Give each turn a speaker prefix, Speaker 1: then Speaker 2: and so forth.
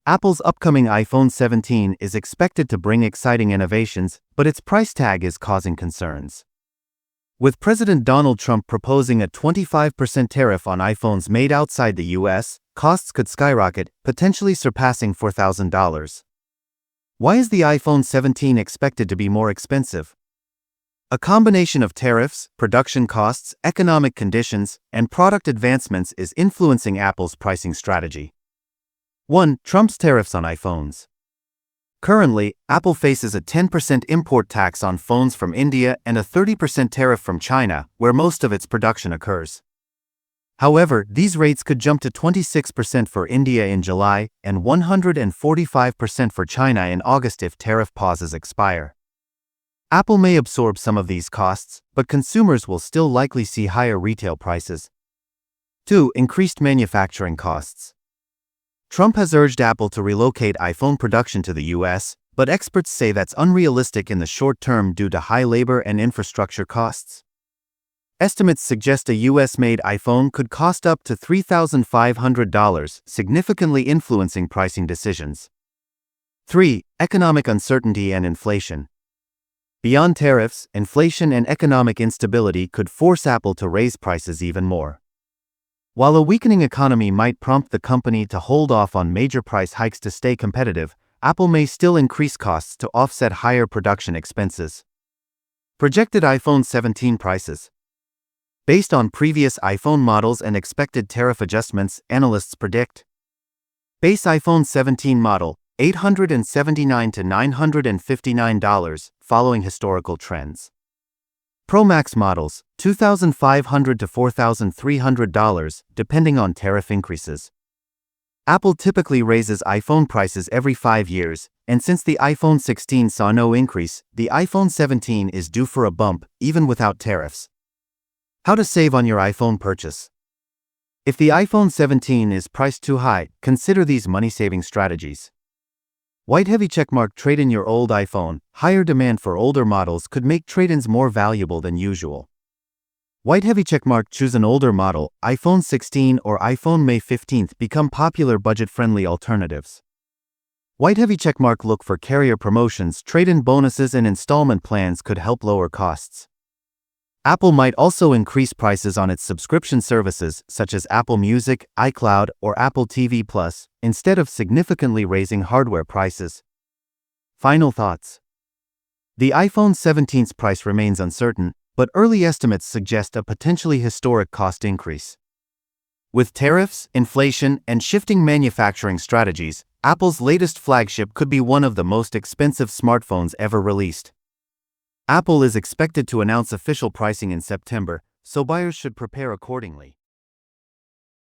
Speaker 1: Apple's upcoming iPhone 17 is expected to bring exciting innovations, but its price tag is causing concerns. With President Donald Trump proposing a 25% tariff on iPhones made outside the US, costs could skyrocket, potentially surpassing $4,000. Why is the iPhone 17 expected to be more expensive? A combination of tariffs, production costs, economic conditions, and product advancements is influencing Apple's pricing strategy. 1. Trump's tariffs on iPhones. Currently, Apple faces a 10% import tax on phones from India and a 30% tariff from China, where most of its production occurs. However, these rates could jump to 26% for India in July and 145% for China in August if tariff pauses expire. Apple may absorb some of these costs, but consumers will still likely see higher retail prices. 2. Increased manufacturing costs. Trump has urged Apple to relocate iPhone production to the US, but experts say that's unrealistic in the short term due to high labor and infrastructure costs. Estimates suggest a US-made iPhone could cost up to $3,500, significantly influencing pricing decisions. 3. Economic uncertainty and inflation. Beyond tariffs, inflation and economic instability could force Apple to raise prices even more. While a weakening economy might prompt the company to hold off on major price hikes to stay competitive, Apple may still increase costs to offset higher production expenses. Projected iPhone 17 prices. Based on previous iPhone models and expected tariff adjustments, analysts predict base iPhone 17 model, $879 to $959, following historical trends. Pro Max models, $2,500 to $4,300, depending on tariff increases. Apple typically raises iPhone prices every 5 years, and since the iPhone 16 saw no increase, the iPhone 17 is due for a bump, even without tariffs. How to save on your iPhone purchase. If the iPhone 17 is priced too high, consider these money-saving strategies. White heavy checkmark trade in your old iPhone. Higher demand for older models could make trade-ins more valuable than usual. White heavy checkmark choose an older model. iPhone 16 or iPhone May 15th become popular budget-friendly alternatives. White heavy checkmark look for carrier promotions. Trade-in bonuses and installment plans could help lower costs. Apple might also increase prices on its subscription services, such as Apple Music, iCloud, or Apple TV Plus, instead of significantly raising hardware prices. Final thoughts. The iPhone 17's price remains uncertain, but early estimates suggest a potentially historic cost increase. With tariffs, inflation, and shifting manufacturing strategies, Apple's latest flagship could be one of the most expensive smartphones ever released. Apple is expected to announce official pricing in September, so buyers should prepare accordingly.